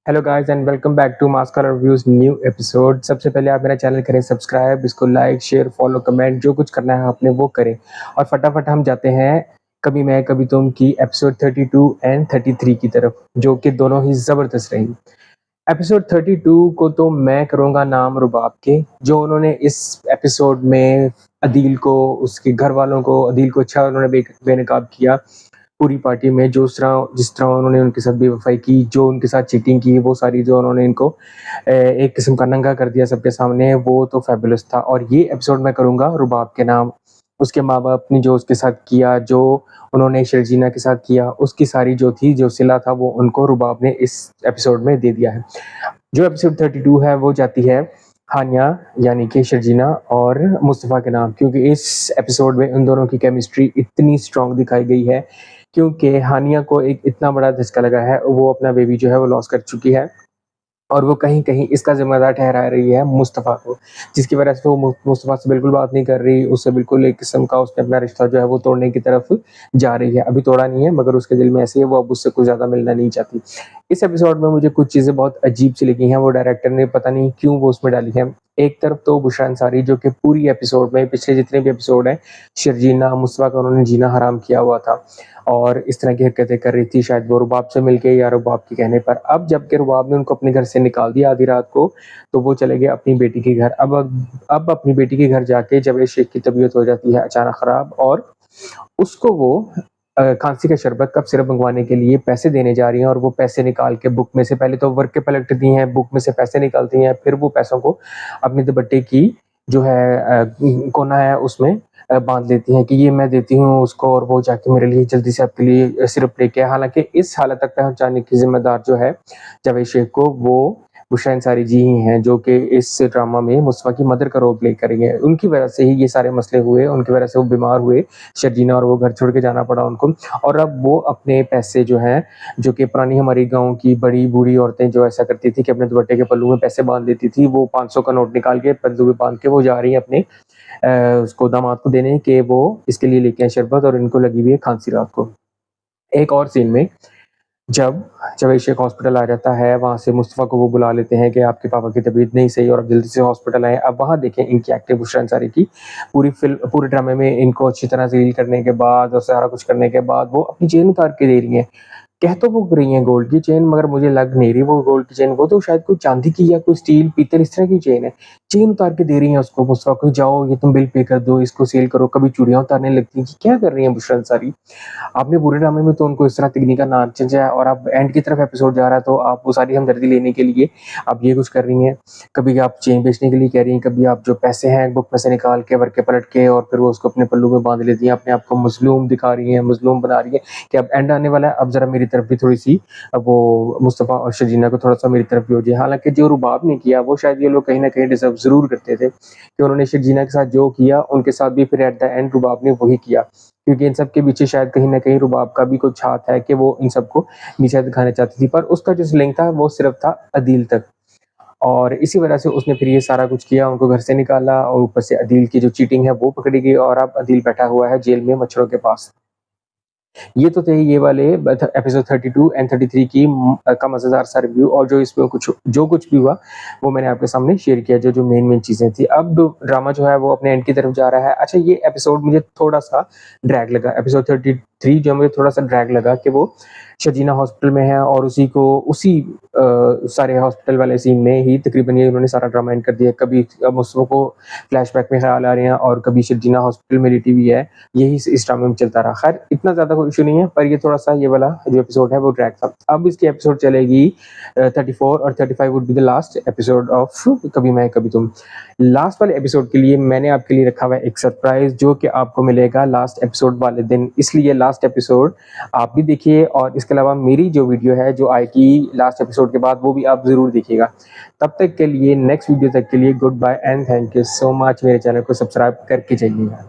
Hello guys and welcome back to मास्कर reviews new episode. सबसे पहले आप मेरा चैनल करें सब्सक्राइब, इसको लाइक शेयर फॉलो कमेंट जो कुछ करना है आपने वो करें। और फटाफट हम जाते हैं कभी मैं कभी तुम की एपिसोड 32 एंड 33 की तरफ, जो कि दोनों ही ज़बरदस्त रही। एपिसोड 32 को तो मैं करूँगा नाम रुबाब के, जो उन्होंने इस एपिसोड में अदील को, उसके घर वालों को, अदील को अच्छा उन्होंने बेनकाब किया पूरी पार्टी में। जिस तरह उन्होंने उनके साथ बेवफाई की, जो उनके साथ चीटिंग की, वो सारी जो उन्होंने इनको एक किस्म का नंगा कर दिया सबके सामने, वो तो फैबुलस था। और ये एपिसोड मैं करूँगा रुबाब के नाम। उसके माँ-बाप ने जो उसके साथ किया, जो उन्होंने शर्जीना के साथ किया, उसकी सारी जो थी, जो सिला था, वो उनको रुबाब ने इस एपिसोड में दे दिया है। जो एपिसोड 32 है वो जाती है हानिया यानी कि शर्जीना और मुस्तफ़ा के नाम, क्योंकि इस एपिसोड में उन दोनों की केमिस्ट्री इतनी स्ट्रॉन्ग दिखाई गई है। क्योंकि हानिया को एक इतना बड़ा झटका लगा है, वो अपना बेबी जो है वो लॉस कर चुकी है और वो कहीं-कहीं इसका ज़िम्मेदार ठहरा रही है मुस्तफ़ा को, जिसकी वजह से वो मुस्तफ़ा से बिल्कुल बात नहीं कर रही, उससे बिल्कुल एक किस्म का उसने अपना रिश्ता जो है वो तोड़ने की तरफ जा रही है। अभी तोड़ा नहीं है मगर उसके दिल में ऐसी है, वो अब उससे कुछ ज़्यादा मिलना नहीं चाहती। इस एपिसोड में मुझे कुछ चीज़ें बहुत अजीब-सी लगी हैं, वो डायरेक्टर ने पता नहीं क्यों वो उसमें डाली हैं। एक तरफ तो बुशरा अंसारी, जो कि पूरी एपिसोड में, पिछले जितने भी एपिसोड हैं, शर्जीना, मुस्तफ़ा का उन्होंने जीना हराम किया हुआ था और इस तरह की हरकतें कर रही थी, शायद वो रुबाब से मिलके या रुबाब के कहने पर। अब जबकि रुबाब ने उनको अपने घर से निकाल दिया आधी रात को, तो वो चले गए अपनी बेटी के घर। अब अपनी बेटी के घर जाके जावेद शेख की तबीयत हो जाती है अचानक खराब और उसको वो खांसी का शरबत कफ सिरप मंगवाने के लिए पैसे देने जा रही हैं और वो पैसे निकाल के बुक में से, पहले तो वर्क के पलटती हैं, बुक में से पैसे निकालती हैं, फिर वो पैसों को अपने दुपट्टे की जो है कोना है उसमें बांध लेती हैं कि ये मैं देती हूँ उसको और वो जाके मेरे लिए जल्दी से आपके लिए सिरप लेके आए। हालांकि इस हालत तक पहुंचाने की जिम्मेदार जो है जावेद शेख को, वो बुशरा अंसारी जी ही हैं, जो कि इस ड्रामा में मुस्तफ़ा की मदर का रोल प्ले करेंगे। उनकी वजह से ही ये सारे मसले हुए, उनकी वजह से वो बीमार हुए शर्जीना, और वो घर छोड़ के जाना पड़ा उनको। और अब वो अपने पैसे जो हैं, जो कि पुरानी हमारी गाँव की बड़ी बूढ़ी औरतें जो ऐसा करती थी कि अपने दुपट्टे के पल्लू में पैसे बांध लेती थी, वो 500 का नोट निकाल के पल्लू में बांध के वो जा रही है अपने उसको दामाद को देने कि वो इसके लिए लेके आए शरबत, और इनको लगी हुई है खांसी रात को। एक और सीन में जब जावेद शेख हॉस्पिटल आ जाता है, वहाँ से मुस्तफ़ा को वो बुला लेते हैं कि आपके पापा की तबीयत नहीं सही और आप जल्दी से हॉस्पिटल आएँ। अब वहाँ देखें इनकी एक्टिंग बुशरा अंसारी की, पूरे ड्रामे में इनको अच्छी तरह ज़लील करने के बाद और सारा कुछ करने के बाद वो अपनी चेन उतार के दे रही हैं। कह तो वो रही हैं गोल्ड की चेन, मगर मुझे लग नहीं रही वो गोल्ड की चेन, वो तो शायद कोई चांदी की या कोई स्टील पीतल इस तरह की चेन है। चेन उतार के दे रही हैं उसको, मुस्तफ़ा को, जाओ ये तुम बिल पे कर दो, इसको सेल करो। कभी चूड़ियाँ उतारने लगती हैं कि क्या कर रही हैं बुशरा अंसारी। आपने पूरे ड्रामे में तो उनको इस तरह तिगनी का नाम चंचा है और अब एंड की तरफ एपिसोड जा रहा है तो आप वो सारी हमदर्दी लेने के लिए आप ये कुछ कर रही हैं। कभी आप चेन बेचने के लिए कह रही हैं, कभी आप जो पैसे हैं बुक में से निकाल के वर्के पलट के और फिर वो उसको अपने पल्लू में बांध लेती हैं, अपने आप को मजलूम दिखा रही हैं, मजलूम बना रही है कि अब एंड आने वाला है, अब जरा मेरी तरफ भी थोड़ी सी, अब वो मुस्तफ़ा और शर्जीना को थोड़ा सा मेरी तरफ भी हो जाए। हालांकि जो रुबाब ने किया वो शायद ये लोग कहीं ना कहीं डिजर्व जरूर करते थे कि उन्होंने शर्जीना के साथ जो किया उनके साथ भी फिर एट द एंड रुबाब ने वही किया, क्योंकि इन सब के पीछे शायद कहीं न कहीं रुबाब का भी कुछ हाथ है कि वो इन सबको नीचा दिखाना चाहती थी, पर उसका जो लिंक था वो सिर्फ था अदील तक। और इसी वजह से उसने फिर ये सारा कुछ किया, उनको घर से निकाला और ऊपर से अदील की जो चीटिंग है वो पकड़ी गई और अब अदील बैठा हुआ है जेल में मच्छरों के पास। ये तो थे ये वाले एपिसोड 32 एंड 33 का मज़ेदार सा रिव्यू, और जो कुछ भी हुआ वो मैंने आपके सामने शेयर किया, जो मेन चीज़ें थी। अब ड्रामा जो है वो अपने एंड की तरफ जा रहा है। अच्छा, ये एपिसोड मुझे थोड़ा-सा ड्रैग लगा, एपिसोड 33 जो मुझे थोड़ा-सा ड्रैग लगा कि वो शर्जीना हॉस्पिटल में है और उसी सारे हॉस्पिटल वाले सीन में ही तकरीबन ये उन्होंने सारा ड्रामा एंड कर दिया। कभी मुस्तफ़ा को फ्लैशबैक में ख़्याल आ रहे हैं और कभी शर्जीना हॉस्पिटल में लेटी हुई है। यही इस ड्रामे में चलता रहा। खैर इतना ज़्यादा कोई इश्यू नहीं है, पर ये थोड़ा-सा ये वाला जो एपिसोड है वो ड्रैग था। अब इसकी एपिसोड चलेगी 34 और 35 would be the last episode of कभी मैं कभी तुम। लास्ट वाले एपिसोड के लिए मैंने आपके लिए रखा हुआ है एक सरप्राइज़, जो कि आपको मिलेगा लास्ट एपिसोड वाले दिन। इसलिए लास्ट एपिसोड आप भी देखिए और इसके अलावा मेरी जो वीडियो है जो आएगी लास्ट एपिसोड के बाद, वो भी आप ज़रूर देखिएगा। तब तक के लिए, नेक्स्ट वीडियो तक के लिए goodbye and thank you so much. मेरे चैनल को सब्सक्राइब करके जाइएगा।